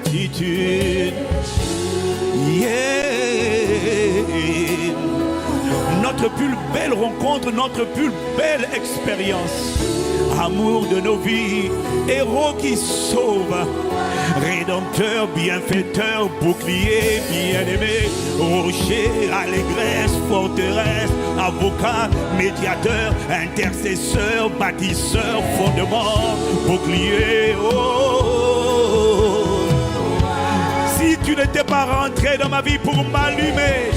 certitude. Yeah. Notre plus belle rencontre, notre plus belle expérience. Amour de nos vies, héros qui sauve, rédempteur, bienfaiteur, bouclier, bien-aimé, rocher, allégresse, forteresse, avocat, médiateur, intercesseur, bâtisseur, fondement, bouclier. Oh. Si tu n'étais pas rentré dans ma vie pour m'allumer,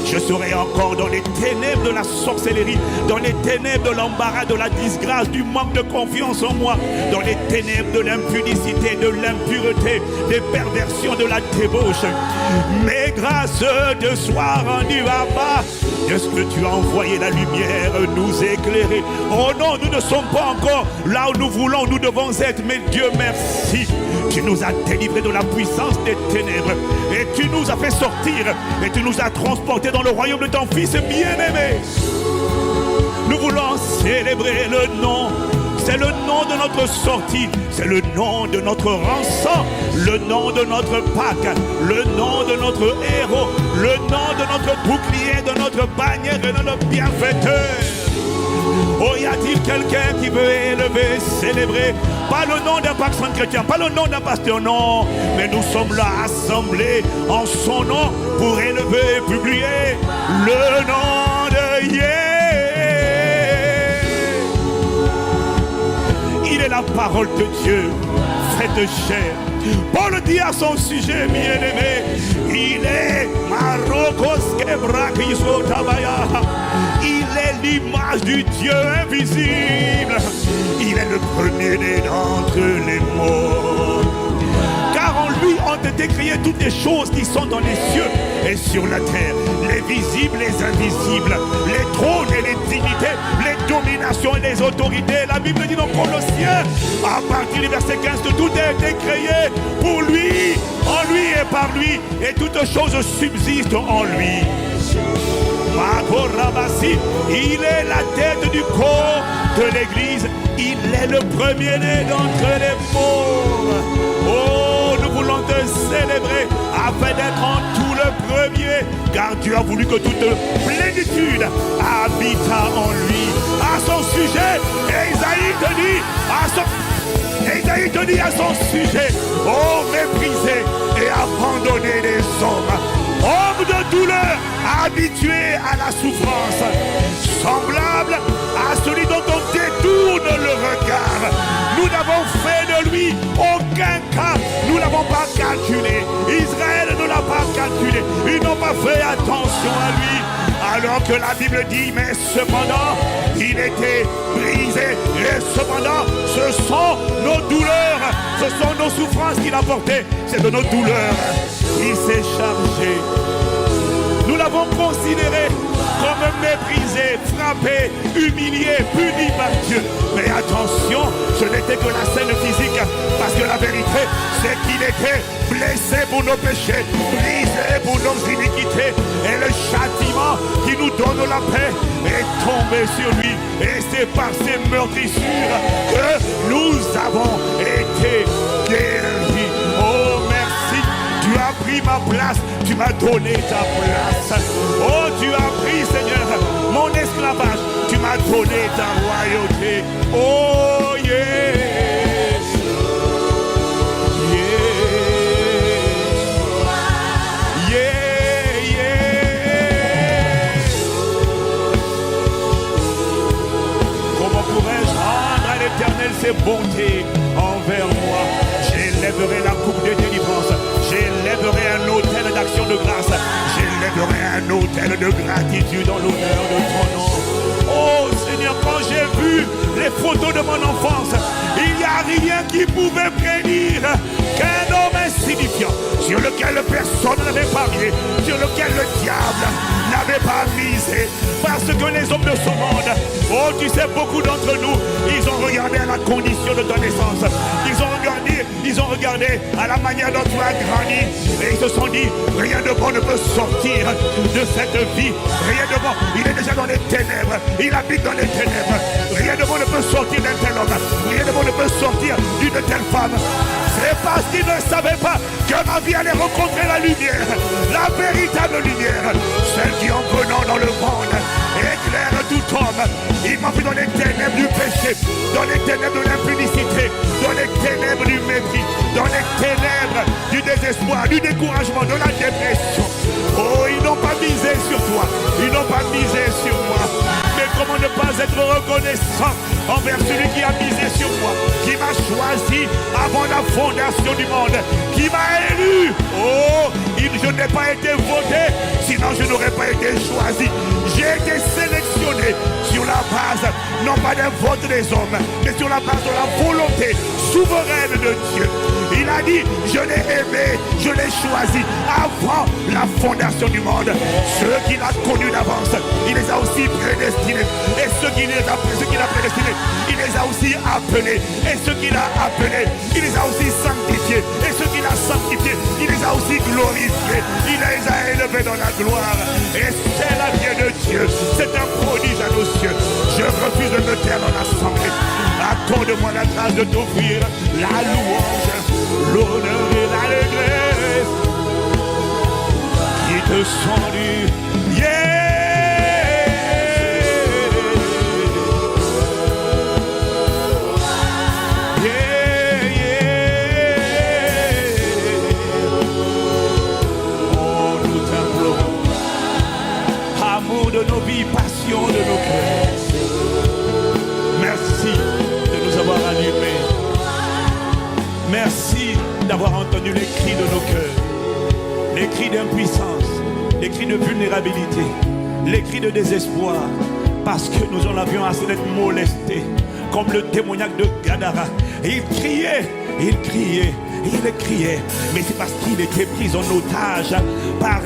je serai encore dans les ténèbres de la sorcellerie, dans les ténèbres de l'embarras, de la disgrâce, du manque de confiance en moi, dans les ténèbres de l'impudicité, de l'impureté, des perversions, de la débauche. Mais grâce te soit rendue à bas de ce que tu as envoyé la lumière nous éclairer. Oh non, nous ne sommes pas encore là où nous voulons, nous devons être, mais Dieu merci. Tu nous as délivrés de la puissance des ténèbres et tu nous as fait sortir et tu nous as transportés dans le royaume de ton Fils bien-aimé. Nous voulons célébrer le nom. C'est le nom de notre sortie, c'est le nom de notre rançon, le nom de notre Pâque, le nom de notre héros, le nom de notre bouclier, de notre bannière et de notre bienfaiteur. Oh, y a-t-il quelqu'un qui veut élever, célébrer, pas le nom d'un pasteur chrétien, pas le nom d'un pasteur, non, mais nous sommes là assemblés en son nom pour élever et publier le nom de Yé. Il est la parole de Dieu, faite chair. Paul dit à son sujet, bien-aimé, il est il est l'image du Dieu invisible. Il est le premier-né d'entre les morts. Car en lui ont été créées toutes les choses qui sont dans les cieux et sur la terre, les visibles, les invisibles, les trônes et les dignités, les dominations et les autorités. La Bible dit dans Colossiens, à partir du verset 15, que tout a été créé pour lui, en lui et par lui, et toutes choses subsistent en lui. Il est la tête du corps de l'Église, il est le premier-né d'entre les morts. Oh, nous voulons te célébrer afin d'être en tout le premier, car Dieu a voulu que toute plénitude habita en lui. À son sujet, Ésaïe te dit à son sujet, oh, méprisé et abandonné des hommes, homme de douleur, habitué à la souffrance, semblable à celui dont on détourne le regard. Nous n'avons fait de lui aucun cas, nous n'avons pas calculé. Israël ne l'a pas calculé, ils n'ont pas fait attention à lui. Alors que la Bible dit, mais cependant, il était brisé. Et cependant, ce sont nos douleurs, ce sont nos souffrances qu'il a portées. C'est de nos douleurs qu'il s'est chargé. Nous l'avons considéré comme méprisé, frappé, humilié, puni par Dieu. Mais attention, ce n'était que la scène physique, parce que la vérité, c'est qu'il était blessé pour nos péchés, brisé pour nos iniquités, et le châtiment qui nous donne la paix est tombé sur lui, et c'est par ses meurtrissures que nous avons été guéris. Oh, merci, tu as pris ma place, tu m'as donné ta place. Oh, tu as pris, Seigneur, mon esclavage, tu m'as donné ta royauté. Oh, yeah. Ses bontés envers moi. J'élèverai la coupe de délivrance. J'élèverai un autel d'action de grâce. J'élèverai un autel de gratitude en l'honneur de ton nom. Oh Seigneur, quand j'ai vu les photos de mon enfance, il n'y a rien qui pouvait prédire qu'un homme insignifiant, sur lequel personne n'avait parié, sur lequel le diable n'avait pas misé, parce que les hommes de ce monde, oh tu sais, beaucoup d'entre nous, ils ont regardé à la condition de ta naissance, ils ont regardé à la manière dont tu as grandi, et ils se sont dit, rien de bon ne peut sortir de cette vie, rien de bon, il est déjà dans les ténèbres, il habite dans les ténèbres, rien de bon ne peut sortir d'un tel homme, rien de bon ne peut sortir d'une telle femme. C'est parce qu'ils ne savaient pas que Je m'en viens aller rencontrer la lumière, la véritable lumière, celle qui en venant dans le monde éclaire tout homme. Il m'a vu dans les ténèbres du péché, dans les ténèbres de l'impudicité, dans les ténèbres du mépris, dans les ténèbres du désespoir, du découragement, de la dépression. Oh, ils n'ont pas misé sur toi, ils n'ont pas misé sur moi. Mais comment ne pas être reconnaissant envers celui qui a misé sur moi, qui m'a choisi avant la fondation du monde, qui m'a élu. Oh, je n'ai pas été voté, sinon je n'aurais pas été choisi. J'ai été sélectionné sur la base, non pas des votes des hommes, mais sur la base de la volonté souveraine de Dieu. Il a dit, je l'ai aimé, je l'ai choisi avant la fondation du monde. Ceux qu'il a connus d'avance, il les a aussi prédestinés. Et ceux qu'il a prédestinés, il les a aussi appelés. Et ceux qu'il a appelés, il les a aussi sanctifiés. Et ceux qu'il a sanctifiés, il les a aussi glorifiés. Il les a élevés dans la gloire. Et c'est la vie de Dieu. C'est un prodige à nos cieux. Je refuse de me taire dans l'assemblée. Accorde-moi la grâce de t'offrir la louange, l'honneur et l'allégresse qui te sont dus. Yeah! De nos vies, passion de nos cœurs. Merci de nous avoir allumés. Merci d'avoir entendu les cris de nos cœurs, les cris d'impuissance, les cris de vulnérabilité, les cris de désespoir, parce que nous en avions assez d'être molestés, comme le démoniaque de Gadara. Il criait, il criait. Il criait, mais c'est parce qu'il était pris en otage par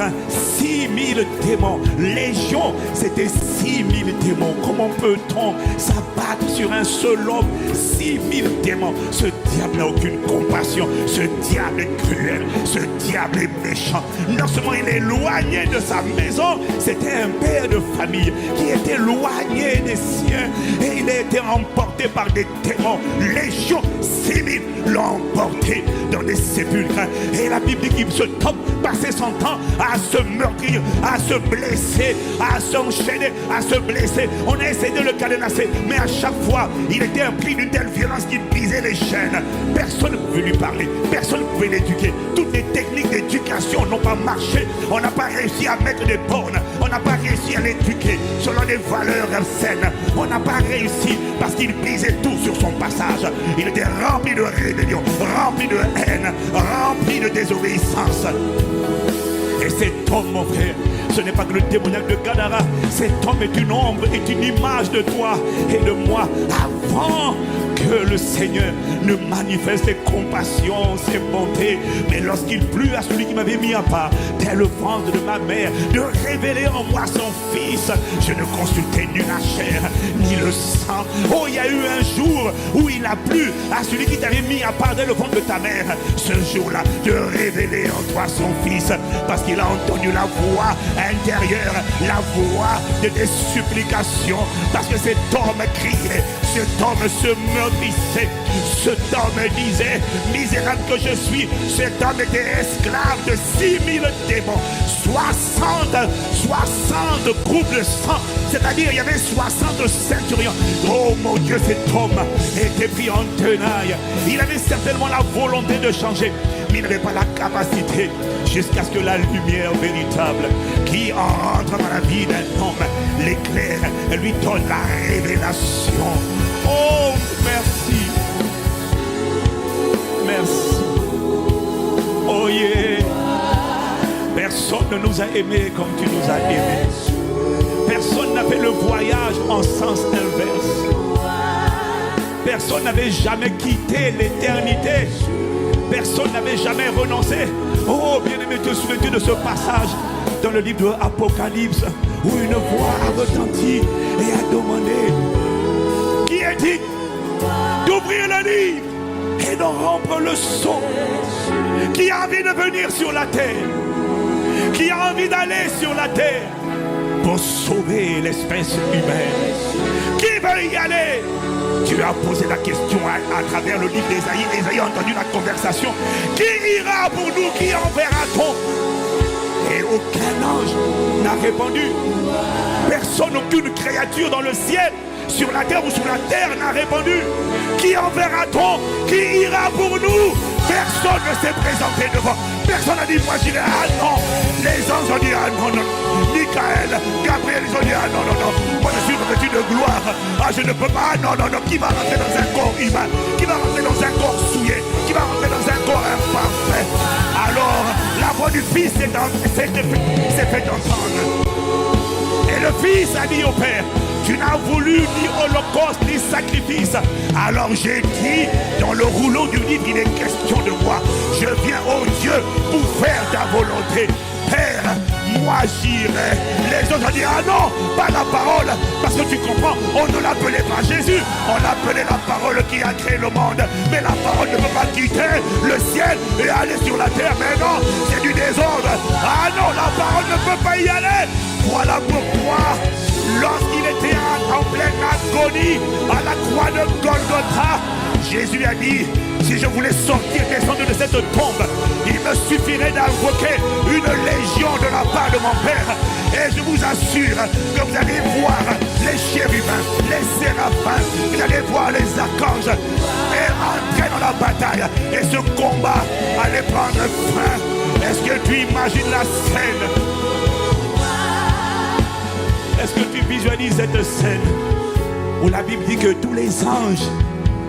6000 démons. Légion, c'était 6000 démons. Comment peut-on s'abattre sur un seul homme? 6000 démons. Ce diable n'a aucune compassion. Ce diable est cruel. Ce diable est méchant. Non seulement il est éloigné de sa maison, c'était un père de famille qui était éloigné des siens. Et il a été emporté par des démons. Légion, 6000 l'ont emporté dans des sépulcres. Et la Bible dit qu'il se tombe, passait son temps à se meurtrir, à se blesser, à s'enchaîner, à se blesser. On a essayé de le cadenasser, mais à chaque fois, il était pris d'une telle violence qu'il brisait les chaînes. Personne ne pouvait lui parler, personne ne pouvait l'éduquer. Toutes les techniques d'éducation n'ont pas marché. On n'a pas réussi à mettre des bornes, on n'a pas réussi à l'éduquer selon des valeurs saines. On n'a pas réussi parce qu'il brisait tout sur son passage. Il était rempli de rébellion, rempli de haine, rempli de désobéissance. Et cet homme, mon frère, ce n'est pas que le démoniaque de Gadara. Cet homme est une ombre, est une image de toi et de moi. Avant que le Seigneur ne manifeste ses compassions, ses bontés, mais lorsqu'il plut à celui qui m'avait mis à part, tel le ventre de ma mère, de révéler en moi son fils, je ne consultais ni la chair, ni le sang. Oh, il y a eu un jour où il a plu à celui qui t'avait mis à part dès le ventre de ta mère, ce jour-là, de révéler en toi son fils, parce qu'il a entendu la voix intérieure, la voix de tes supplications, parce que cet homme criait, cet homme se meurtrissait, cet homme disait, misérable que je suis. Cet homme était esclave de 6000 démons, 60 groupes de sang, c'est-à-dire il y avait 60 centurions. Oh mon Dieu, cet homme était pris en tenaille. Il avait certainement la volonté de changer, mais il n'avait pas la capacité, jusqu'à ce que la lumière véritable qui entre dans la vie d'un homme l'éclaire, elle lui donne la révélation. Oh, merci. Merci. Oh yeah. Personne ne nous a aimés comme tu nous as aimés. Personne n'a fait le voyage en sens inverse. Personne n'avait jamais quitté l'éternité. Personne n'avait jamais renoncé. Oh, bien-aimé, te souviens-tu de ce passage dans le livre de Apocalypse où une voix a retenti et a demandé: qui est-il d'ouvrir le livre et de rompre le sceau? Qui a envie de venir sur la terre? Qui a envie d'aller sur la terre pour sauver l'espèce humaine? Qui veut y aller? Tu as posé la question à travers le livre d'Ésaïe. Ésaïe a entendu la conversation. Qui ira pour nous? Qui enverra-t-on? Et aucun ange n'a répondu. Personne, aucune créature dans le ciel, sur la terre ou sous la terre n'a répondu. Qui enverra-t-on? Qui ira pour nous? Personne ne s'est présenté devant. Personne n'a dit moi j'irai. Ah non. Les anges ont dit ah non, non. Michael, Gabriel, ils ont dit ah non, non, non. Moi je suis revêtu de gloire. Ah je ne peux pas. Ah non, non, non. Qui va rentrer dans un corps humain? Qui va rentrer dans un corps souillé? Qui va rentrer dans un corps imparfait? Alors la voix du Fils s'est fait entendre. Et le Fils a dit au Père, tu n'as voulu ni holocauste ni sacrifice. Alors j'ai dit, dans le rouleau du livre, il est question de moi. Je viens, oh Dieu, pour faire ta volonté. Père, moi j'irai. Les autres ont dit, ah non, pas la parole. Parce que tu comprends, on ne l'appelait pas Jésus. On l'appelait la parole qui a créé le monde. Mais la parole ne peut pas quitter le ciel et aller sur la terre. Mais non, c'est du désordre. Ah non, la parole ne peut pas y aller. Voilà pourquoi, lorsqu'il était en pleine agonie à la croix de Golgotha, Jésus a dit, si je voulais sortir, descendre de cette tombe, il me suffirait d'invoquer une légion de la part de mon Père. Et je vous assure que vous allez voir les chérubins, les séraphins, vous allez voir les archanges et entrer dans la bataille. Et ce combat allait prendre fin. Est-ce que tu imagines la scène? Est-ce que tu visualises cette scène où la Bible dit que tous les anges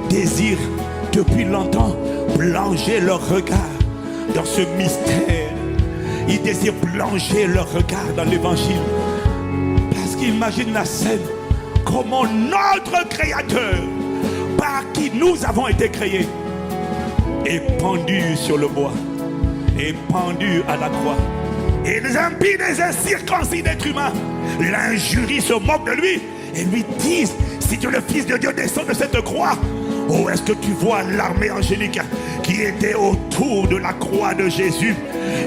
désirent depuis longtemps plonger leur regard dans ce mystère? Ils désirent plonger leur regard dans l'évangile parce qu'ils imaginent la scène, comment notre Créateur, par qui nous avons été créés, est pendu sur le bois, est pendu à la croix. Et les impies, les incirconcis d'êtres humains l'injurient, se moquent de lui et lui disent, si tu es le Fils de Dieu, descends de cette croix. Oh, est-ce que tu vois l'armée angélique qui était autour de la croix de Jésus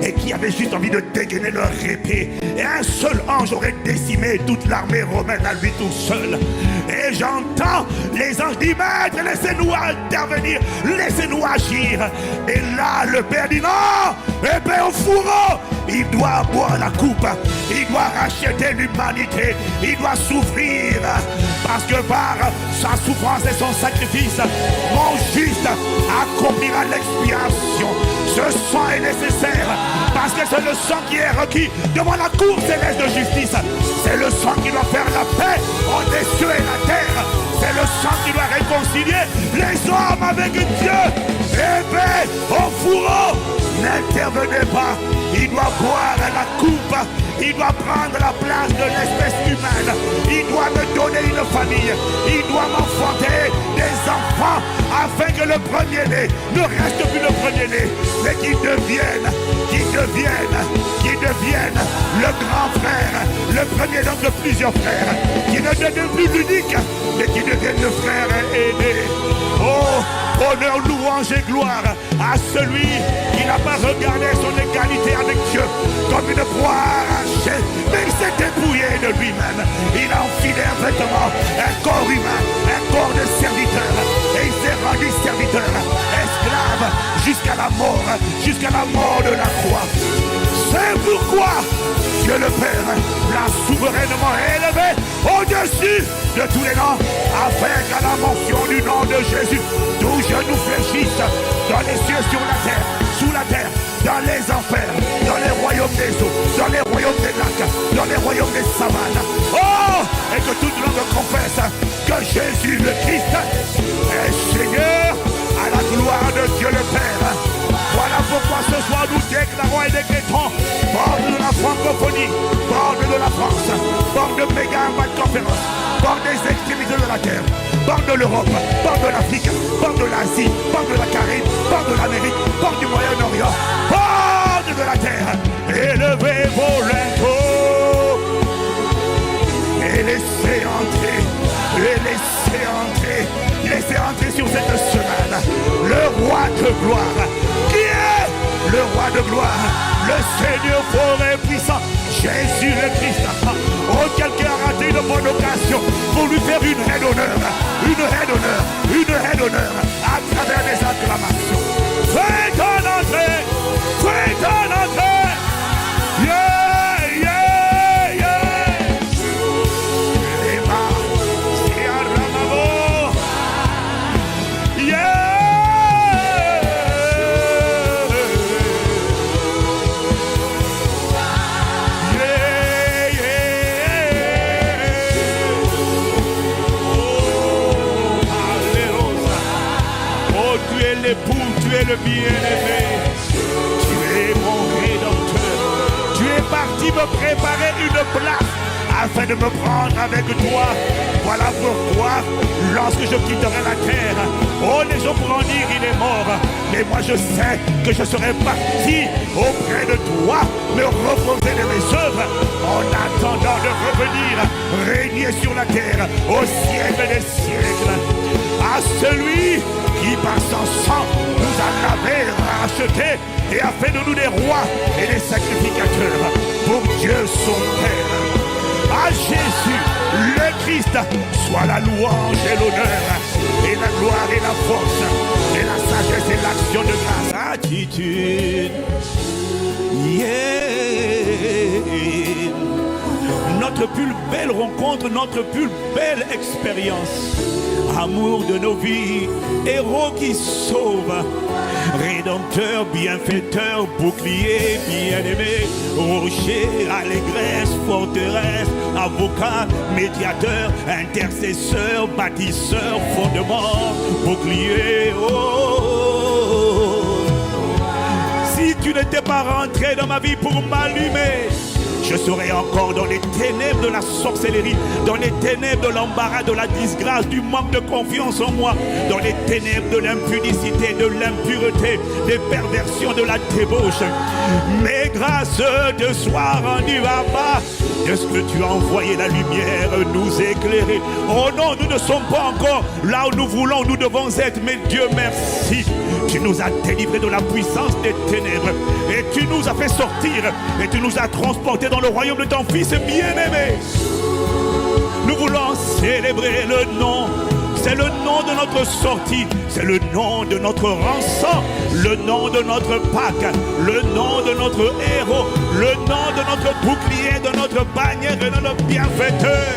et qui avait juste envie de dégainer leur épée? Et un seul ange aurait décimé toute l'armée romaine à lui tout seul. Et j'entends les anges dire, maître, laissez-nous intervenir, laissez-nous agir. Et là, le Père dit, non, épée au fourreau. Il doit boire la coupe, il doit racheter l'humanité, il doit souffrir, parce que par sa souffrance et son sacrifice, mon juste accomplira l'expiation. Ce sang est nécessaire, parce que c'est le sang qui est requis devant la cour céleste de justice. C'est le sang qui doit faire la paix entre les cieux et la terre. C'est le sang qui doit réconcilier les hommes avec Dieu. Épée au fourreau, n'intervenez pas. Il doit boire la coupe, il doit prendre la place de l'espèce humaine, il doit me donner une famille, il doit m'enfanter des enfants afin que le premier-né ne reste plus le premier-né, mais qu'il devienne le grand frère, le premier d'entre plusieurs frères, qui ne devienne plus l'unique, mais qui devienne le frère aîné. Oh, honneur, louange et gloire à celui qui n'a pas regardé son égalité avec Dieu comme une proie arrachée, mais il s'est dépouillé de lui-même. Il a enfilé un vêtement, un corps humain, un corps de serviteur, et il s'est rendu serviteur, esclave, jusqu'à la mort de la croix. C'est pourquoi Dieu le Père l'a souverainement élevé au-dessus de tous les noms, afin qu'à la mention du nom de Jésus, tout genou fléchisse dans les cieux, sur la terre, sous la terre, dans les enfers, dans les royaumes des eaux, dans les royaumes des lacs, dans les royaumes des savanes. Oh, et que toute langue confesse que Jésus le Christ est Seigneur, à la gloire de Dieu le Père. Voilà pourquoi ce soir nous déclarons et décrétons, bord de la francophonie, bord de la France, bord de méga impact conférence, bord des extrémités de la terre, bord de l'Europe, bord de l'Afrique, bord de l'Asie, bord de la Caraïbe, bord de l'Amérique, bord du Moyen-Orient, bord de la terre. Élevez vos lingots et laissez entrer, laissez entrer sur cette semaine le roi de gloire. Qui est le roi de gloire? le Seigneur fort et puissant, Jésus le Christ. Oh, quelqu'un a raté une bonne occasion pour lui faire une haie d'honneur, une haie d'honneur, une haie d'honneur à travers des acclamations. Fais ton entrée, fais ton entrée. Yeah, yeah, yeah. Ema, c'est un ramamo. Yeah. L'époux, tu es le bien-aimé, tu es mon rédempteur, tu es parti me préparer une place afin de me prendre avec toi. Voilà pourquoi, lorsque je quitterai la terre, oh, les gens pourront dire il est mort, mais moi je sais que je serai parti auprès de toi, me reposer de mes œuvres, en attendant de revenir régner sur la terre au siècle des siècles. À celui qui par son sang nous a lavés, rachetés et a fait de nous des rois et des sacrificateurs pour Dieu son Père. À Jésus, le Christ, soit la louange et l'honneur et la gloire et la force et la sagesse et l'action de grâce. Attitude, yeah. Notre plus belle rencontre, notre plus belle expérience. Amour de nos vies, héros qui sauve, rédempteur, bienfaiteur, bouclier, bien-aimé, rocher, allégresse, forteresse, avocat, médiateur, intercesseur, bâtisseur, fondement, bouclier. Oh. Si tu n'étais pas rentré dans ma vie pour m'allumer, je serai encore dans les ténèbres de la sorcellerie, dans les ténèbres de l'embarras, de la disgrâce, du manque de confiance en moi, dans les ténèbres de l'impudicité, de l'impureté, des perversions, de la débauche. Mais grâce te soit rendue à bas de ce que tu as envoyé la lumière nous éclairer. Oh non, nous ne sommes pas encore là où nous voulons, nous devons être, mais Dieu merci. Tu nous as délivrés de la puissance des ténèbres et tu nous as fait sortir et tu nous as transportés dans le royaume de ton Fils bien-aimé. Nous voulons célébrer le nom. C'est le nom de notre sortie, c'est le nom de notre rançon, le nom de notre Pâque, le nom de notre héros, le nom de notre bouclier, de notre bannière et de notre bienfaiteur.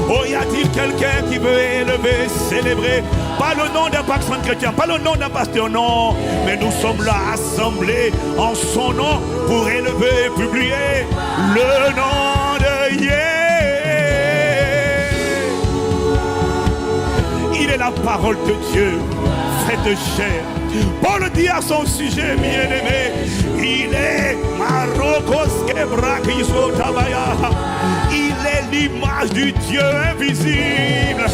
Oh, y a-t-il quelqu'un qui veut élever, célébrer, pas le nom d'un pasteur chrétien, pas le nom d'un pasteur, non, mais nous sommes là assemblés en son nom pour élever et publier le nom de Yé. Il est la parole de Dieu, faite chair. Paul dit à son sujet bien-aimé, il est il est l'image du Dieu invisible.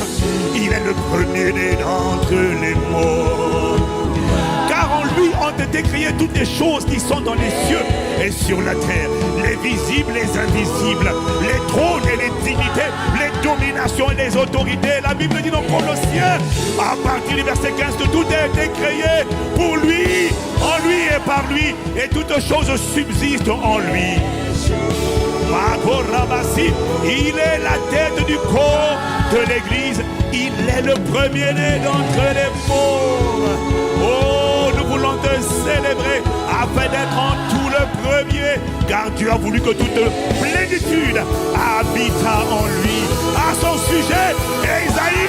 Il est le premier-né d'entre les morts. Car en lui ont été créées toutes les choses qui sont dans les cieux et sur la terre, les visibles, les invisibles, les trônes et les dignités, les dominations et les autorités. La Bible dit dans Colossiens, à partir du verset 15, que tout a été créé pour lui, en lui et par lui, et toutes choses subsistent en lui. Il est la tête du corps de l'Église, il est le premier-né d'entre les morts. Oh, nous voulons te célébrer afin d'être en tout le premier, car Dieu a voulu que toute plénitude habita en lui. À son sujet, Isaïe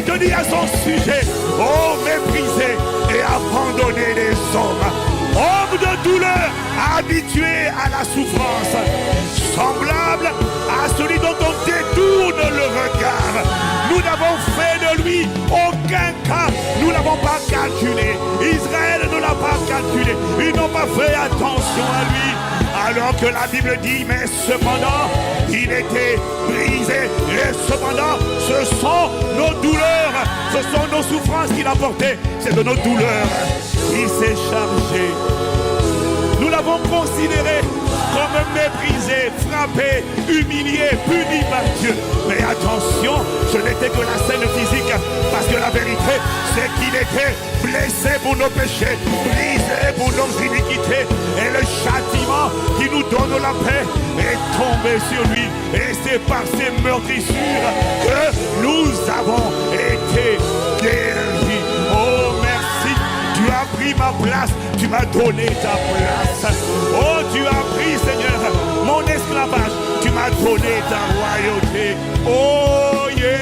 te dit à son sujet, oh, méprisé et abandonné des hommes, homme de douleur, habitué à la souffrance, semblable à celui dont on détourne le regard. Nous n'avons fait de lui aucun cas, nous n'avons pas calculé. Israël ne l'a pas calculé, ils n'ont pas fait attention à lui. Alors que la Bible dit, mais cependant, il était brisé. Et cependant, ce sont nos douleurs, ce sont nos souffrances qu'il a portées. C'est de nos douleurs qu'il s'est chargé. Nous l'avons considéré comme méprisé, frappé, humilié, puni par Dieu. Mais attention, ce n'était que la scène physique, parce que la vérité, c'est qu'il était blessé pour nos péchés, brisé pour nos iniquités. Et le châtiment qui nous donne la paix est tombé sur lui. Et c'est par ses meurtrissures que nous avons été guéris. Oh, merci. Tu as pris ma place. Tu m'as donné ta place. Oh, tu as pris, Seigneur, mon esclavage. Tu m'as donné ta royauté. Oh, yeah.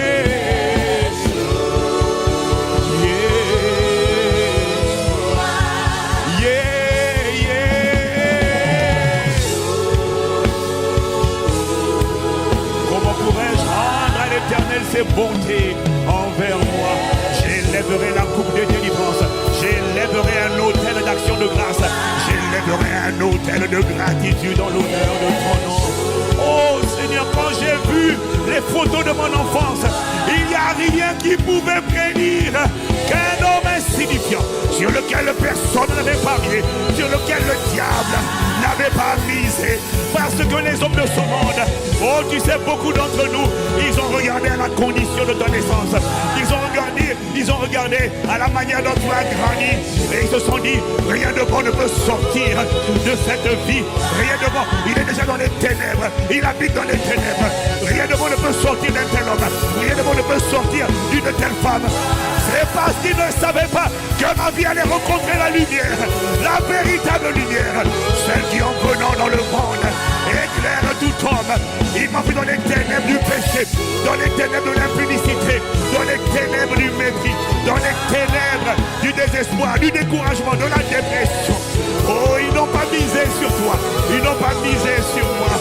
Ses bontés envers moi. J'élèverai la coupe de délivrance. J'élèverai un autel d'action de grâce. J'élèverai un autel de gratitude en l'honneur de ton nom. Oh Seigneur, quand j'ai vu les photos de mon enfance, il n'y a rien qui pouvait prédire qu'un homme insignifiant, sur lequel personne n'avait parié, sur lequel le diable n'avait pas misé, parce que les hommes de ce monde, oh tu sais, beaucoup d'entre nous, ils ont regardé à la condition de ta naissance, ils ont regardé à la manière dont tu as grandi, et ils se sont dit, rien de bon ne peut sortir de cette vie, rien de bon, il est déjà dans les ténèbres, il habite dans les ténèbres, rien de bon ne peut sortir d'un tel homme, rien de bon ne peut sortir d'une telle femme. C'est parce qu'ils ne savaient pas que ma vie allait rencontrer la lumière, la véritable lumière, celle qui en venant dans le monde éclaire tout homme. Il m'a vu dans les ténèbres du péché, dans les ténèbres de l'impudicité, dans les ténèbres du mépris, dans les ténèbres du désespoir, du découragement, de la dépression. Oh, ils n'ont pas misé sur toi, ils n'ont pas misé sur moi.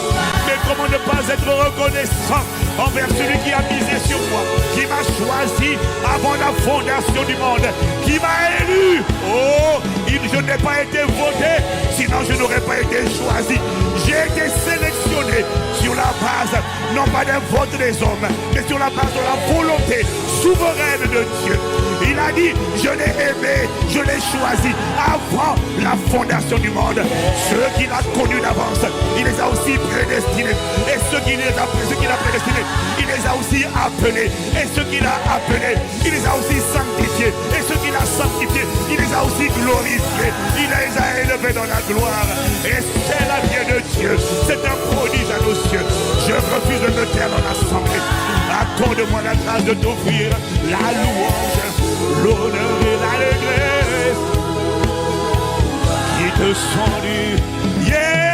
Mais comment ne pas être reconnaissant envers celui qui a misé sur moi, qui m'a choisi avant la fondation du monde, qui m'a élu. Oh, je n'ai pas été voté, sinon je n'aurais pas été choisi. J'ai été sélectionné sur la base, non pas d'un vote des hommes, mais sur la base de la volonté souveraine de Dieu. Il a dit, je l'ai aimé, je l'ai choisi avant la fondation du monde. Ceux qu'il a connus d'avance, il les a aussi prédestinés. Et ceux qu'il a prédestinés, il les a aussi appelés. Et ceux qu'il a appelés, il les a aussi sanctifiés. Et ceux qu'il a sanctifiés, il les a aussi glorifiés. Il les a élevés dans la gloire. Et c'est la vie de Dieu. C'est un prodige à nos cieux. Je refuse de me taire dans l'assemblée. Accorde-moi la grâce de t'offrir la louange, l'honneur et l'allégresse qui te sont dus. Yeah!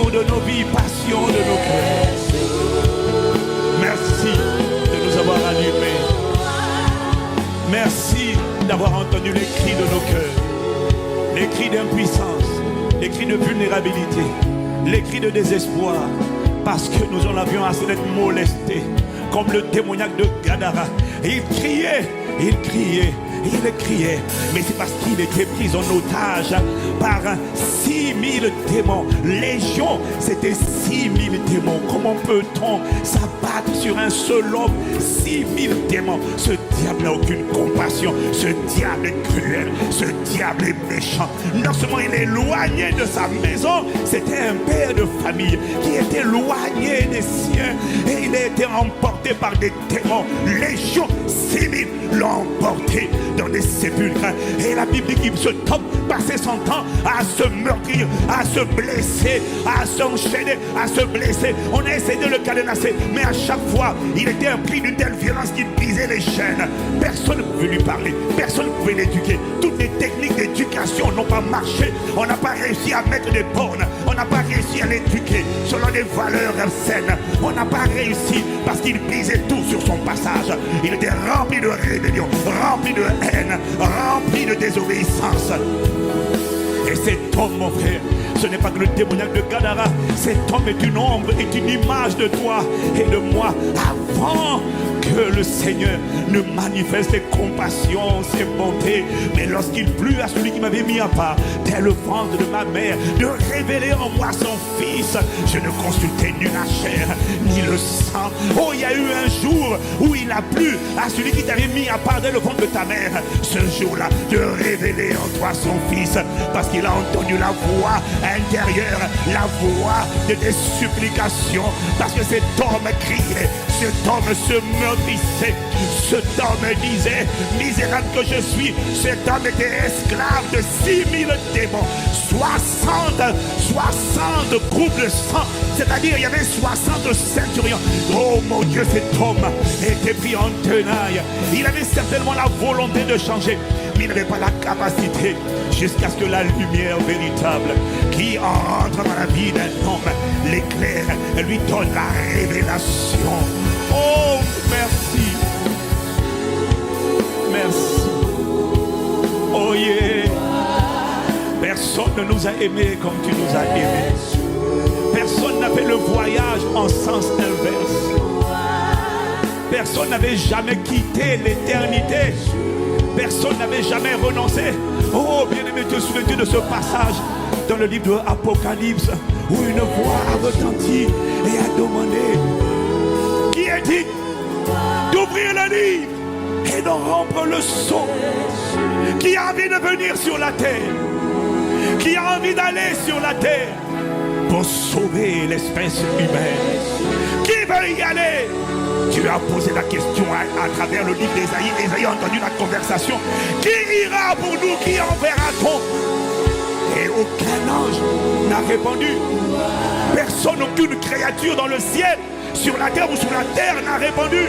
De nos vies, passion de nos cœurs. Merci de nous avoir allumés. Merci d'avoir entendu les cris de nos cœurs, les cris d'impuissance, les cris de vulnérabilité, les cris de désespoir, parce que nous en avions assez d'être molestés, comme le démoniaque de Gadara. Il criait, il criait. Il criait, mais c'est parce qu'il était pris en otage par 6000 démons. Légion, c'était 6000 démons. Comment peut-on s'abattre sur un seul homme? 6000 démons. Ce diable n'a aucune compassion. Ce diable est cruel. Ce diable est méchant. Non seulement il est éloigné de sa maison, c'était un père de famille qui était éloigné des siens. Et il a été emporté par des démons. Légion, 6000 l'ont emporté dans des sépulcres. Et la Bible dit qu'il se tombe passer son temps à se meurtrir, à se blesser, à s'enchaîner, à se blesser. On a essayé de le cadenasser, mais à chaque fois, il était pris d'une telle violence qu'il brisait les chaînes. Personne ne pouvait lui parler, personne ne pouvait l'éduquer. Toutes les techniques d'éducation n'ont pas marché. On n'a pas réussi à mettre des bornes, on n'a pas réussi à l'éduquer selon des valeurs saines. On n'a pas réussi parce qu'il brisait tout sur son passage. Il était rempli de rébellion, rempli de haine, rempli de désobéissance. Et cet homme, mon frère, ce n'est pas que le démoniaque de Gadara. Cet homme est une ombre, est une image de toi et de moi. Avant que le Seigneur ne manifeste ses compassions, ses bontés. Mais lorsqu'il plut à celui qui m'avait mis à part, dès le ventre de ma mère, de révéler en moi son Fils, je ne consultais ni la chair, ni le sang. Oh, il y a eu un jour où il a plu à celui qui t'avait mis à part dès le ventre de ta mère, ce jour-là, de révéler en toi son Fils, parce qu'il a entendu la voix intérieure, la voix de tes supplications, parce que cet homme criait, cet homme se meurtrissait, cet homme disait, misérable que je suis. Cet homme était esclave de 6000 démons, 60 groupes de sang, c'est-à-dire il y avait 60 centurions. Oh mon Dieu, cet homme était pris en tenaille. Il avait certainement la volonté de changer, mais il n'avait pas la capacité, jusqu'à ce que la lumière véritable qui entre dans la vie d'un homme l'éclaire, lui donne la révélation. Oh, merci. Merci. Oh yeah. Personne ne nous a aimés comme tu nous as aimés. Personne n'a fait le voyage en sens inverse. Personne n'avait jamais quitté l'éternité. Personne n'avait jamais renoncé. Oh, bien-aimé, te souviens-tu de ce passage dans le livre de l'Apocalypse où une voix a retenti et a demandé: qui est digne d'ouvrir le livre et de rompre le sceau? Qui a envie de venir sur la terre? Qui a envie d'aller sur la terre pour sauver l'espèce humaine? Qui veut y aller? Tu as posé la question à travers le livre d'Ésaïe. Ésaïe a entendu la conversation. Qui ira pour nous? Qui enverra-t-on? Et aucun ange n'a répondu. Personne, aucune créature dans le ciel, sur la terre ou sous la terre n'a répondu.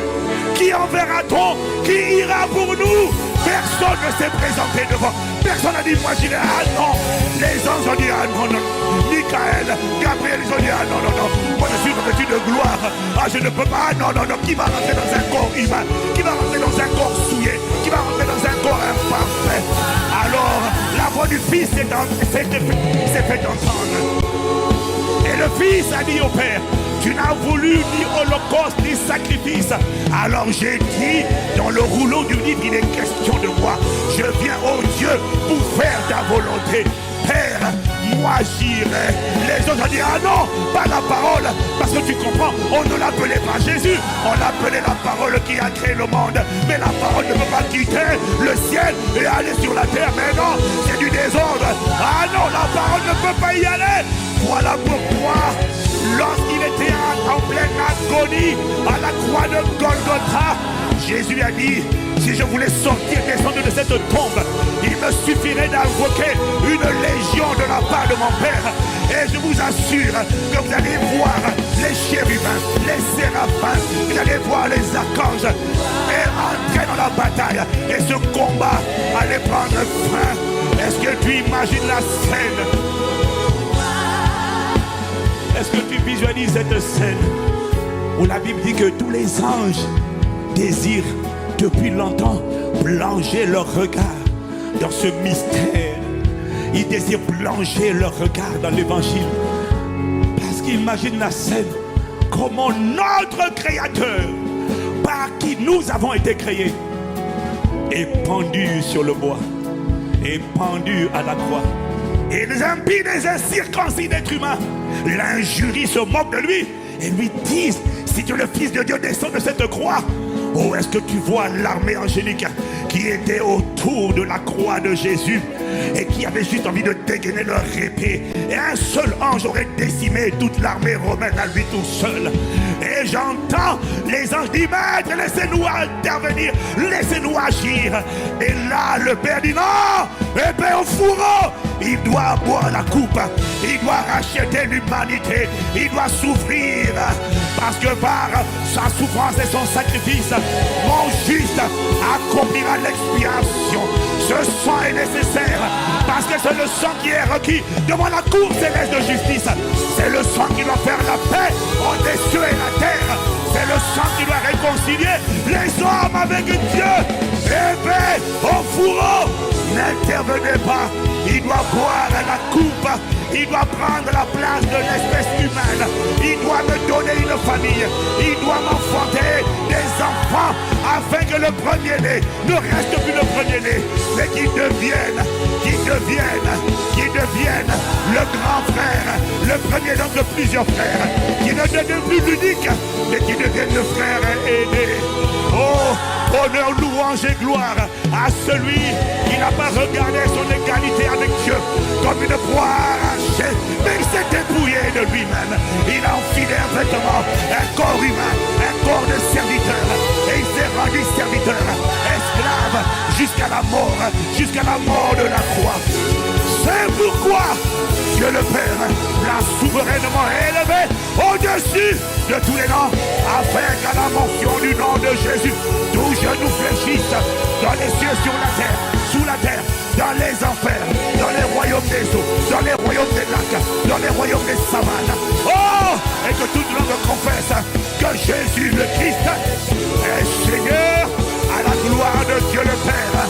Qui enverra-t-on? Qui ira pour nous? Personne ne s'est présenté devant. Personne n'a dit moi j'irai. Ah non. Les anges ont dit ah non, non. Michael, Gabriel, ils ont dit ah non, non, non. Moi je suis revêtu de gloire. Ah je ne peux pas. Ah non, non, non. Qui va rentrer dans un corps humain? Qui va rentrer dans un corps souillé? Qui va rentrer dans un corps imparfait? Alors la voix du Fils s'est fait entendre. Et le Fils a dit au Père: tu n'as voulu ni holocauste ni sacrifice. Alors j'ai dit, dans le rouleau du livre, il est question de moi. Je viens, oh Dieu, pour faire ta volonté. Père, moi j'irai. Les autres ont dit, ah non, pas la parole. Parce que tu comprends, on ne l'appelait pas Jésus. On l'appelait la parole qui a créé le monde. Mais la parole ne peut pas quitter le ciel et aller sur la terre. Mais non, c'est du désordre. Ah non, la parole ne peut pas y aller. Voilà pourquoi, lorsqu'il était en pleine agonie à la croix de Golgotha, Jésus a dit: si je voulais sortir, descendre de cette tombe, il me suffirait d'invoquer une légion de la part de mon Père. Et je vous assure que vous allez voir les chérubins, les séraphins, vous allez voir les archanges et entrer dans la bataille. Et ce combat allait prendre fin. Est-ce que tu imagines la scène? Est-ce que tu visualises cette scène où la Bible dit que tous les anges désirent depuis longtemps plonger leur regard dans ce mystère? Ils désirent plonger leur regard dans l'évangile parce qu'ils imaginent la scène, comment notre Créateur, par qui nous avons été créés, est pendu sur le bois, est pendu à la croix. Et les impies, les incirconcis d'êtres humains l'injurient, se moquent de lui et lui disent: si tu es le Fils de Dieu, descends de cette croix. Oh, est-ce que tu vois l'armée angélique qui était autour de la croix de Jésus et qui avait juste envie de dégainer leur épée? Et un seul ange aurait décimé toute l'armée romaine à lui tout seul. Et j'entends les anges dire: Maître, laissez-nous intervenir, laissez-nous agir. Et là, le Père dit: non, épée au fourreau. Il doit boire la coupe, il doit racheter l'humanité, il doit souffrir, parce que par sa souffrance et son sacrifice, mon juste accomplira l'expiation. Ce sang est nécessaire, parce que c'est le sang qui est requis devant la cour céleste de justice. C'est le sang qui doit faire la paix entre les cieux et la terre. C'est le sang qui doit réconcilier les hommes avec Dieu. Épée au fourreau, n'intervenez pas. Il doit boire la coupe, Il doit prendre la place de l'espèce humaine. Il doit me donner une famille. Il doit m'enfanter des enfants afin que le premier-né ne reste plus le premier-né, mais qu'il devienne le grand frère, le premier d'homme de plusieurs frères, qui ne devienne plus l'unique, mais qui devienne le frère aîné. Oh, honneur, louange et gloire à celui qui n'a pas regardé son égalité avec Dieu comme une proie arrachée, mais il s'est dépouillé de lui-même. Il a enfilé un vêtement, un corps humain, un corps de serviteur, et il s'est rendu serviteur, esclave, jusqu'à la mort de la croix. C'est pourquoi Dieu le Père l'a souverainement élevé au-dessus de tous les noms, afin qu'à la mention du nom de Jésus, tout genou fléchisse dans les cieux, sur la terre, sous la terre, dans les enfers, dans les royaumes des eaux, dans les royaumes des lacs, dans les royaumes des savanes. Oh, et que toute langue confesse que Jésus le Christ est Seigneur, à la gloire de Dieu le Père.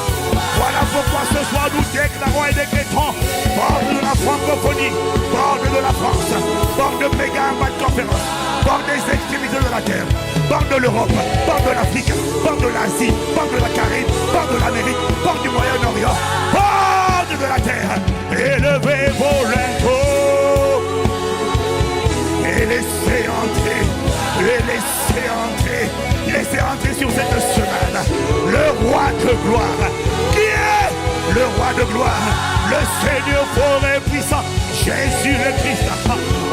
Voilà pourquoi ce soir nous déclarons et décrétons, bord de la francophonie, bord de la France, bord de méga conférence, bord des extrémités de la terre, bord de l'Europe, bord de l'Afrique, bord de l'Asie, bord de la Caraïbe, bord de l'Amérique, bord du Moyen-Orient, bord de la terre. Élevez vos lingots et laissez entrer sur cette semaine le roi de gloire. Qui est le roi de gloire? Le Seigneur fort et puissant, Jésus le Christ.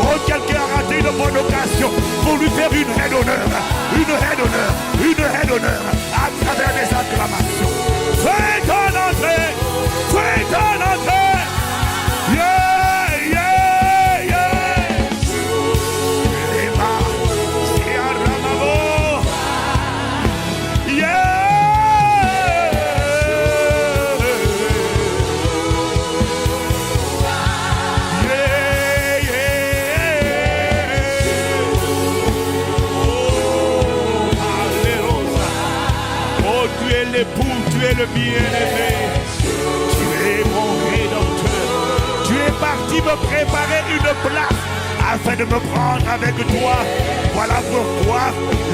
Oh, quelqu'un a raté une bonne occasion pour lui faire une haie d'honneur à travers des acclamations. Faites en entrée, yeah, yeah, yeah. L'époux, tu es le bien-aimé, tu es mon rédempteur, tu es parti me préparer une place afin de me prendre avec toi. Voilà pourquoi,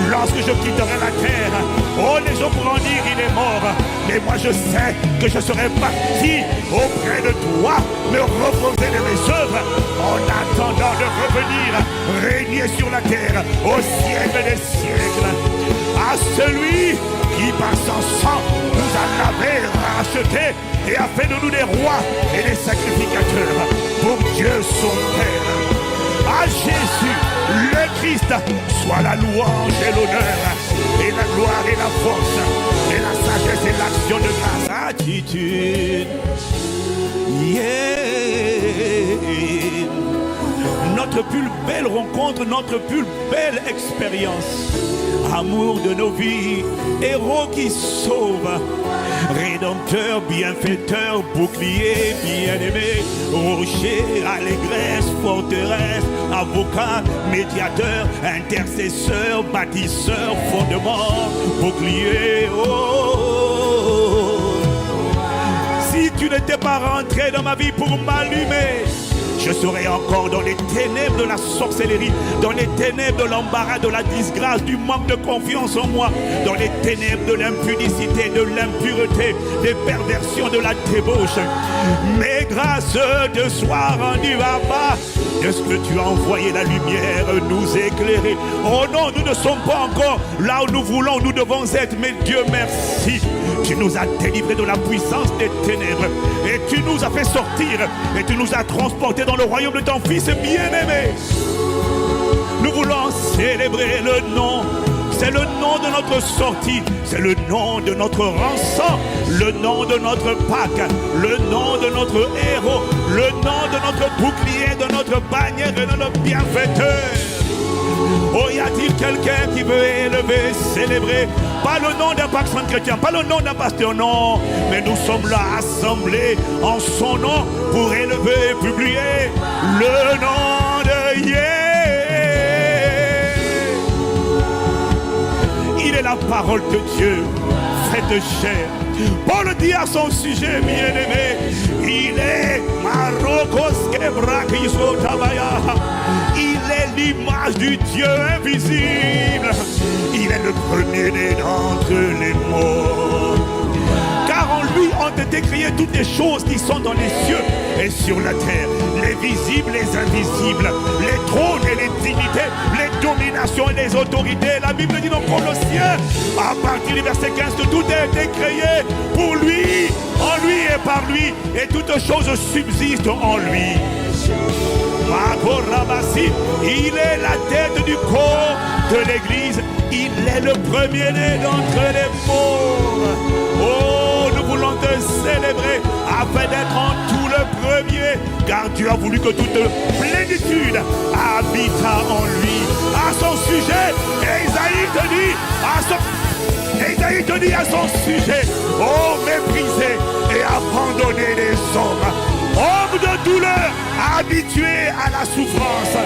lorsque je quitterai la terre, oh, les gens pourront dire il est mort, mais moi je sais que je serai parti auprès de toi, me reposer de mes œuvres, en attendant de revenir régner sur la terre au siècle des siècles. À celui qui par son sang nous a lavés, rachetés et a fait de nous des rois et des sacrificateurs pour Dieu son Père. À Jésus, le Christ, soit la louange et l'honneur et la gloire et la force et la sagesse et l'action de grâce. Attitude, yeah. Notre plus belle rencontre, notre plus belle expérience. Amour de nos vies, héros qui sauve, rédempteur, bienfaiteur, bouclier, bien-aimé, rocher, allégresse, forteresse, avocat, médiateur, intercesseur, bâtisseur, fondement, bouclier. Oh. Si tu n'étais pas rentré dans ma vie pour m'allumer, je serai encore dans les ténèbres de la sorcellerie, dans les ténèbres de l'embarras, de la disgrâce, du manque de confiance en moi, dans les ténèbres de l'impudicité, de l'impureté, des perversions, de la débauche. Mais grâce te soit rendue à bas de ce que tu as envoyé la lumière nous éclairer. Oh non, nous ne sommes pas encore là où nous voulons, nous devons être, mais Dieu merci. Tu nous as délivrés de la puissance des ténèbres et tu nous as fait sortir et tu nous as transportés dans le royaume de ton Fils bien-aimé. Nous voulons célébrer le nom. C'est le nom de notre sortie, c'est le nom de notre rançon, le nom de notre Pâque, le nom de notre héros, le nom de notre bouclier, de notre bannière et de notre bienfaiteur. Oh, y a-t-il quelqu'un qui veut élever, célébrer, pas le nom d'un pacte chrétien, pas le nom d'un pasteur, non, mais nous sommes là assemblés en son nom pour élever et publier le nom de Yé. Il est la parole de Dieu, faite chair. Paul dit à son sujet bien-aimé, il est Marocos Kebra qui l'image du Dieu invisible. Il est le premier-né d'entre les morts. Car en lui ont été créées toutes les choses qui sont dans les cieux et sur la terre, les visibles, les invisibles, les trônes et les dignités, les dominations et les autorités. La Bible dit dans Colossiens, à partir du verset 15, que tout a été créé pour lui, en lui et par lui, et toutes choses subsistent en lui. Il est la tête du corps de l'Église. Il est le premier-né d'entre les morts. Oh, nous voulons te célébrer afin d'être en tout le premier, car Dieu a voulu que toute plénitude habita en lui. À son sujet, Isaïe te dit à son sujet, oh, méprisé et abandonné des hommes, homme de douleur, habitué à la souffrance,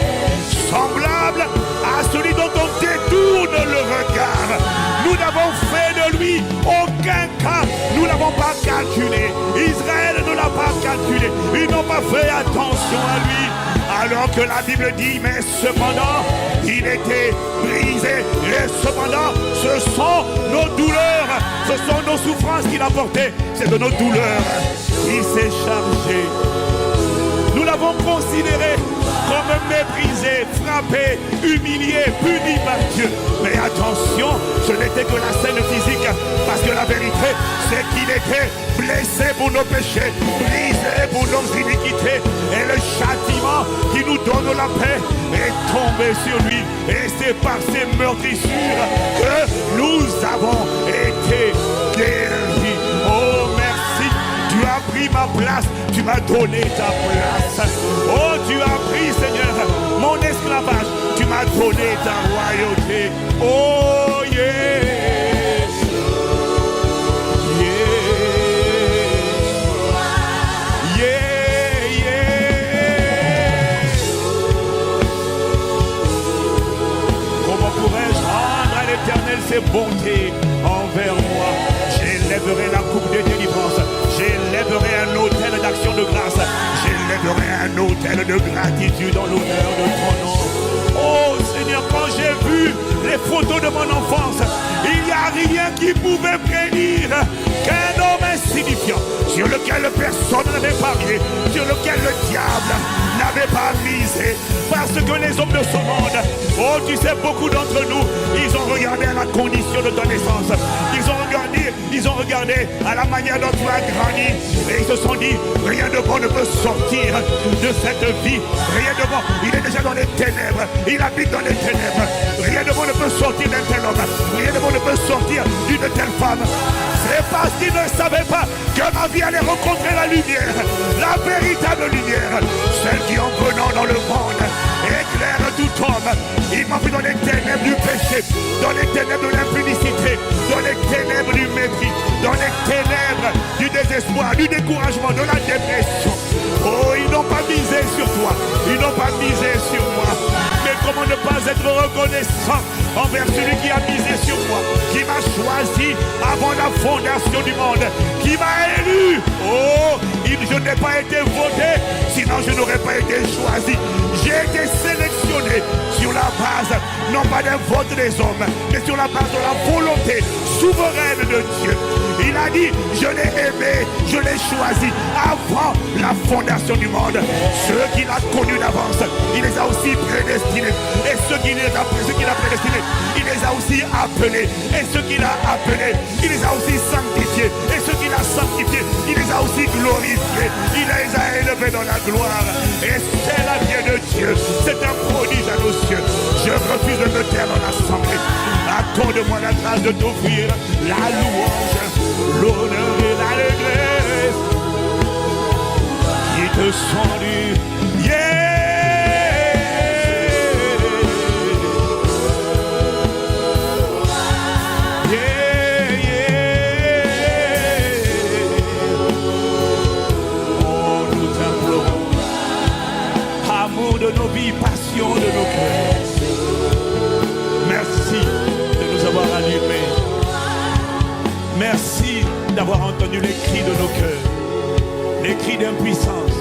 semblable à celui dont on détourne le regard. Nous n'avons fait de lui aucun cas, nous n'avons pas calculé. Israël ne l'a pas calculé, ils n'ont pas fait attention à lui. Alors que la Bible dit, mais cependant, il était brisé. Et cependant, ce sont nos douleurs, ce sont nos souffrances qu'il a portées. C'est de nos douleurs qu'il s'est chargé. Nous l'avons considéré comme méprisé, frappé, humilié, puni par Dieu. Mais attention, ce n'était que la scène physique, parce que la vérité, c'est qu'il était blessé pour nos péchés, brisé pour nos iniquités, et le châtiment qui nous donne la paix est tombé sur lui, et c'est par ses meurtrissures que nous avons été guéris. Oh, merci, tu as pris ma place, tu m'as donné ta place. Oh, tu as pris, Seigneur, mon esclavage, tu m'as donné ta royauté. Oh, yeah. Ses bontés envers moi. J'élèverai la coupe de délivrance. J'élèverai un autel d'action de grâce. J'élèverai un autel de gratitude en l'honneur de ton nom. Oh Seigneur, quand j'ai vu les photos de mon enfance, il n'y a rien qui pouvait prédire qu'un homme insignifiant, sur lequel personne n'avait parié, sur lequel le diable n'avait pas misé, parce que les hommes de ce monde, oh tu sais, beaucoup d'entre nous, ils ont regardé à la condition de ton naissance, ils ont regardé à la manière dont tu as grandi, et ils se sont dit, rien de bon ne peut sortir de cette vie, rien de bon, il est déjà dans les ténèbres, il habite dans les ténèbres, rien de bon ne peut sortir d'un tel homme, rien de bon ne peut sortir d'une telle femme. C'est parce qu'ils ne savaient pas que ma vie allait rencontrer la lumière, la véritable lumière, celle qui en venant dans le monde éclaire tout homme. Il m'a pris dans les ténèbres du péché, dans les ténèbres de l'impunicité, dans les ténèbres du mépris, dans les ténèbres du désespoir, du découragement, de la dépression. Oh, ils n'ont pas misé sur toi, ils n'ont pas misé sur moi. Mais comment ne pas être reconnaissant envers celui qui a misé sur moi, qui m'a choisi avant la fondation du monde, qui m'a élu. Oh, je n'ai pas été voté, sinon je n'aurais pas été choisi. J'ai été sélectionné sur la base, non pas d'un vote des hommes, mais sur la base de la volonté souveraine de Dieu. Il a dit, je l'ai aimé, je l'ai choisi avant la fondation du monde. Ceux qu'il a connus d'avance, il les a aussi prédestinés. Et ceux qu'il a prédestinés, il les a aussi appelés. Et ceux qu'il a appelés, il les a aussi sanctifiés. Et ceux qu'il a sanctifiés, il les a aussi glorifiés. Il les a élevés dans la gloire. Et c'est la vie de Dieu. C'est un prodige à nos cieux. Je refuse de me taire dans l'assemblée. Accorde-moi la grâce de t'offrir la louange, l'honneur et l'allégresse qui te sont dus. Yeah! De nos vies, passion de nos cœurs. Merci de nous avoir allumés. Merci d'avoir entendu les cris de nos cœurs, les cris d'impuissance,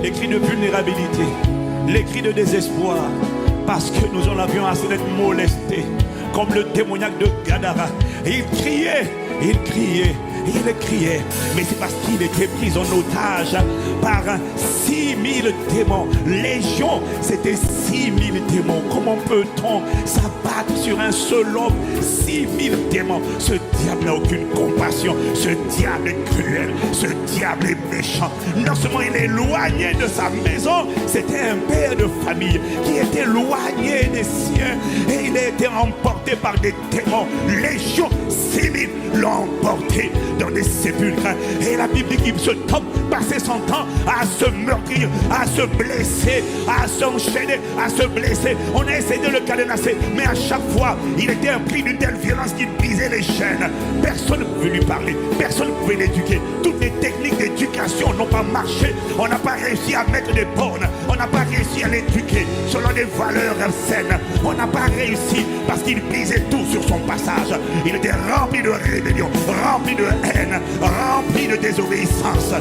les cris de vulnérabilité, les cris de désespoir. parce que nous en avions assez d'être molestés, comme le démoniaque de Gadara. Et il criait, il criait. Il criait, mais c'est parce qu'il était pris en otage par 6000 démons. Légion, c'était 6000 démons. Comment peut-on s'abattre sur un seul homme? 6000 démons. Ce diable n'a aucune compassion. Ce diable est cruel. Ce diable est méchant. Non seulement il est éloigné de sa maison, c'était un père de famille qui était éloigné des siens. Et il a été emporté par des démons. Légion, 6000 l'ont emporté dans des sépulcres. Et la Bible dit qu'il se tombe, passait son temps à se meurtrir, à se blesser, à s'enchaîner, à se blesser. On a essayé de le cadenasser, mais à chaque fois, il était pris d'une telle violence qu'il brisait les chaînes. Personne ne pouvait lui parler, personne ne pouvait l'éduquer. Toutes les techniques d'éducation n'ont pas marché. On n'a pas réussi à mettre des bornes, on n'a pas réussi à l'éduquer selon des valeurs saines. On n'a pas réussi parce qu'il brisait tout sur son passage. Il était rempli de rébellion, rempli de haine, rempli de désobéissance.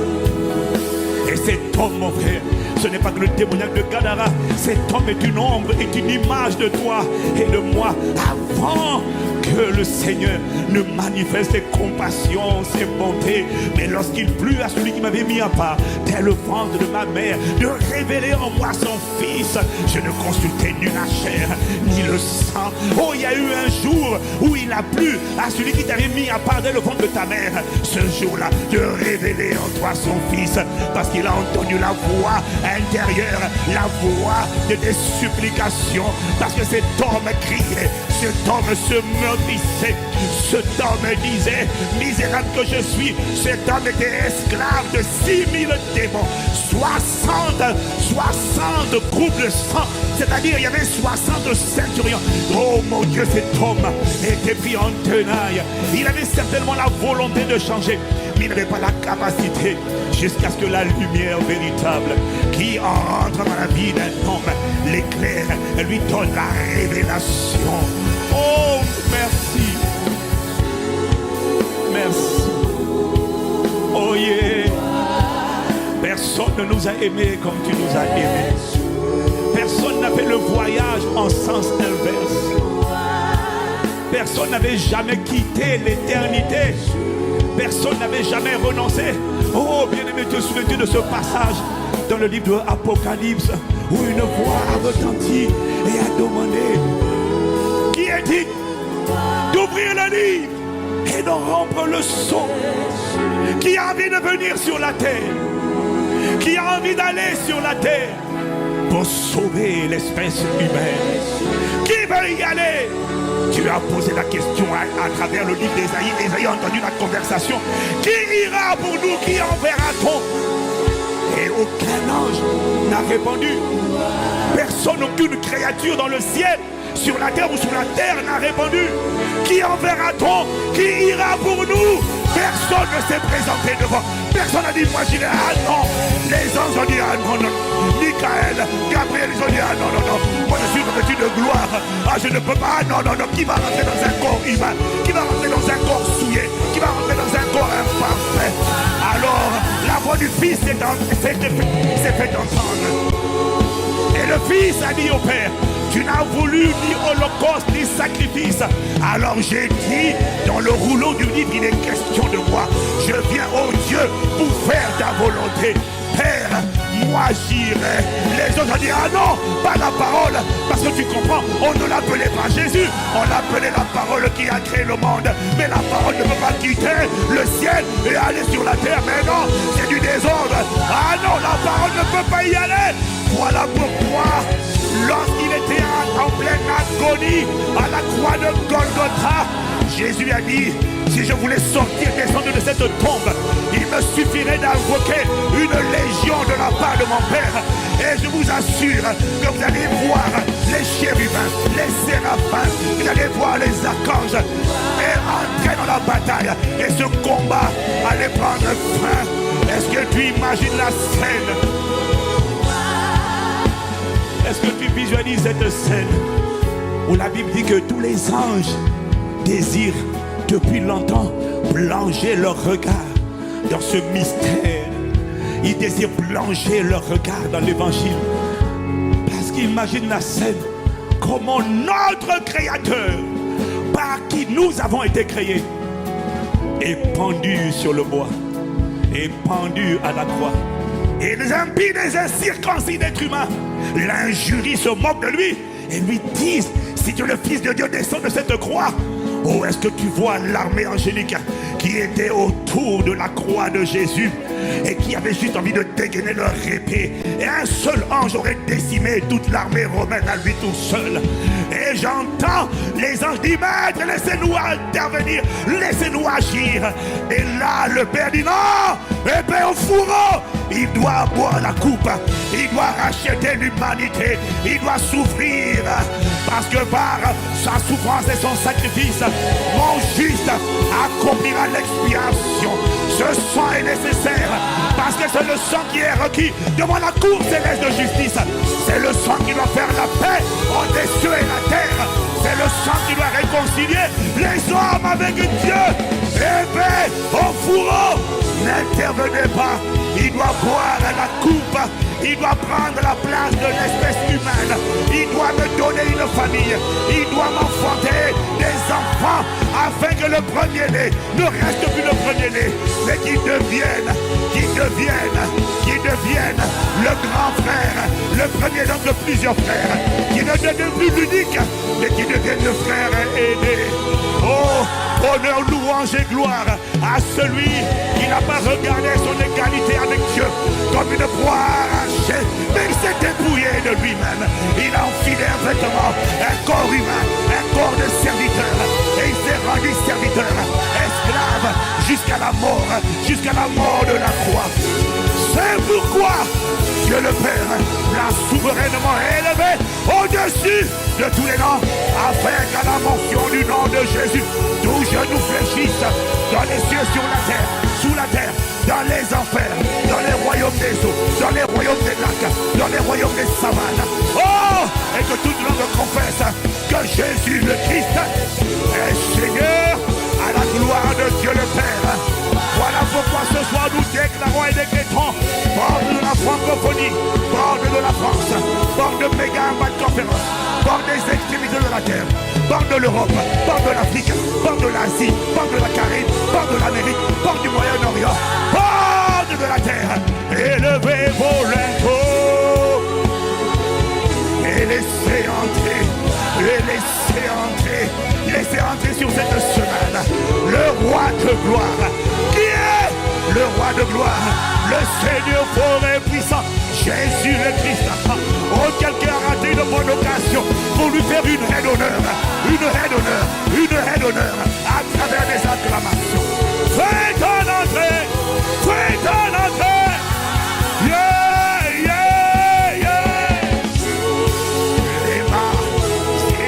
Et cet homme, mon frère, ce n'est pas que le démoniaque de Gadara. Cet homme est une ombre, est une image de toi et de moi. Avant que le Seigneur ne manifeste ses compassions, ses bontés, mais lorsqu'il plut à celui qui m'avait mis à part, dès le ventre de ma mère, de révéler en moi son fils, je ne consultais ni la chair, ni le sang. Oh, il y a eu un jour où il a plu à celui qui t'avait mis à part dès le ventre de ta mère, ce jour-là, de révéler en toi son fils, parce qu'il a entendu la voix intérieure, la voix de tes supplications, parce que cet homme criait, cet homme se meurtrissait, cet homme disait, misérable que je suis. Cet homme était esclave de 6000 démons, 60 groupes de sang, c'est-à-dire il y avait 60 centurions. Oh mon Dieu, cet homme était pris en tenaille. Il avait certainement la volonté de changer, mais il n'avait pas la capacité, jusqu'à ce que la lumière véritable qui entre dans la vie d'un homme l'éclaire, lui donne la révélation. Oh, merci. Merci. Oh yeah. Personne ne nous a aimés comme tu nous as aimés. Personne n'a fait le voyage en sens inverse. Personne n'avait jamais quitté l'éternité. Personne n'avait jamais renoncé. Oh, bien-aimé, te souviens-tu de ce passage dans le livre de Apocalypse où une voix a retenti et a demandé: qui est-il d'ouvrir le livre et de rompre le sceau? Qui a envie de venir sur la terre? Qui a envie d'aller sur la terre pour sauver l'espèce humaine? Qui veut y aller? Tu as posé la question à travers le livre d'Ésaïe. Ésaïe a entendu la conversation. Qui ira pour nous? Qui enverra-t-on? Et aucun ange n'a répondu. Personne, aucune créature dans le ciel, sur la terre ou sous la terre n'a répondu. Qui enverra-t-on? Qui ira pour nous? Personne ne s'est présenté devant. Personne n'a dit moi j'irai. Ah non. Les anges ont dit ah non, non. Michael, Gabriel, ils ont dit ah non, non, non. Moi je suis revêtu de gloire. Ah je ne peux pas. Ah non, non, non. Qui va rentrer dans un corps humain? Qui va rentrer dans un corps souillé? Qui va rentrer dans un corps imparfait? Alors la voix du Fils s'est fait entendre. Et le Fils a dit au Père: tu n'as voulu ni holocauste ni sacrifice. Alors j'ai dit, dans le rouleau du livre, il est question de moi. Je viens, oh Dieu, pour faire ta volonté. Père, moi j'irai. Les autres ont dit, ah non, pas la parole. Parce que tu comprends, on ne l'appelait pas Jésus. On l'appelait la parole qui a créé le monde. Mais la parole ne peut pas quitter le ciel et aller sur la terre. Mais non, c'est du désordre. Ah non, la parole ne peut pas y aller. Voilà pourquoi, lorsqu'il était en pleine agonie à la croix de Golgotha, Jésus a dit: si je voulais sortir, descendre de cette tombe, il me suffirait d'invoquer une légion de la part de mon Père. Et je vous assure que vous allez voir les chérubins, les séraphins, vous allez voir les archanges et entrer dans la bataille. Et ce combat allait prendre fin. Est-ce que tu imagines la scène? Est-ce que tu visualises cette scène où la Bible dit que tous les anges désirent depuis longtemps plonger leur regard dans ce mystère? Ils désirent plonger leur regard dans l'évangile parce qu'ils imaginent la scène comment notre Créateur, par qui nous avons été créés, est pendu sur le bois, est pendu à la croix. Et les impies, les incirconcis d'êtres humains l'injurient, se moquent de lui et lui disent: si tu es le Fils de Dieu, descends de cette croix. Oh, est-ce que tu vois l'armée angélique qui était autour de la croix de Jésus et qui avait juste envie de dégainer leur épée, et un seul ange aurait décimé toute l'armée romaine à lui tout seul. Et j'entends les anges dire: Maître, laissez-nous intervenir, laissez-nous agir. Et là le Père dit: non, épée au fourreau. Il doit boire la coupe, il doit racheter l'humanité, il doit souffrir, parce que par sa souffrance et son sacrifice, mon juste accomplira l'expiation. Ce sang est nécessaire, parce que c'est le sang qui est requis devant la cour céleste de justice. C'est le sang qui doit faire la paix entre les cieux et la terre. C'est le sang qui doit réconcilier les hommes avec Dieu. Épée au fourreau, n'intervenez pas. Il doit boire la coupe, il doit prendre la place de l'espèce humaine, il doit me donner une famille, il doit m'enfanter des enfants, afin que le premier-né ne reste plus le premier-né, mais qu'il devienne le grand frère, le premier d'entre plusieurs frères, qui ne devienne plus l'unique, mais qui devienne le frère aîné. Oh, honneur, louange et gloire à celui qui n'a pas regardé son égalité avec Dieu comme une proie arrachée, mais il s'est dépouillé de lui-même. Il a enfilé un vêtement, un corps humain, un corps de serviteur, et il s'est rendu serviteur, esclave, jusqu'à la mort de la croix. C'est pourquoi Dieu le Père l'a souverainement élevé au-dessus de tous les noms, afin qu'à la mention du nom de Jésus, tout genou fléchisse dans les cieux, sur la terre, sous la terre, dans les enfers, dans les royaumes des eaux, dans les royaumes des lacs, dans les royaumes des savanes. Oh, et que toute langue confesse que Jésus le Christ est Seigneur, à la gloire de Dieu le Père. Voilà pourquoi ce soir nous déclarons et décrétons, bord de la francophonie, bord de la France, bord de méga impact conférence, bord des extrémités de la terre, bord de l'Europe, bord de l'Afrique, bord de l'Asie, bord de la Caraïbe, bord de l'Amérique, bord du Moyen-Orient, bord de la terre. Élevez vos lingots et laissez entrer, laissez entrer sur cette semaine le roi de gloire. Qui est le roi de gloire? Le Seigneur fort et puissant, Jésus le Christ. Oh, quelqu'un a raté une bonne occasion pour lui faire une haie d'honneur, à travers des acclamations. Faites en entrer, faites en entrer. Yeah, yeah, yeah. Et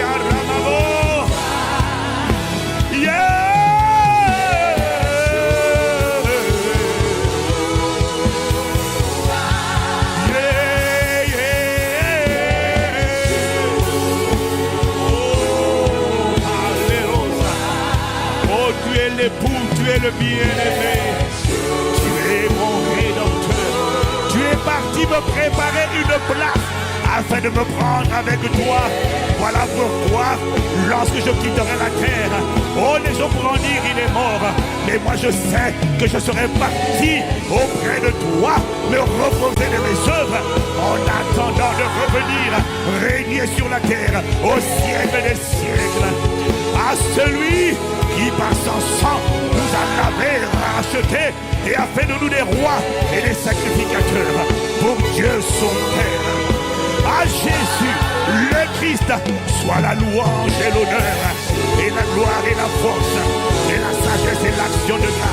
à Ramabo. Yeah. L'époux, tu es le bien-aimé, tu es mon rédempteur, tu es parti me préparer une place afin de me prendre avec toi. Voilà pourquoi, lorsque je quitterai la terre, oh, les gens pourront dire il est mort, mais moi je sais que je serai parti auprès de toi, me reposer de mes œuvres, en attendant de revenir régner sur la terre au siècle des siècles. À celui qui par son sang nous a lavés, rachetés et a fait de nous des rois et des sacrificateurs pour Dieu son Père. À Jésus le Christ soit la louange et l'honneur et la gloire et la force et la sagesse et l'action de grâce.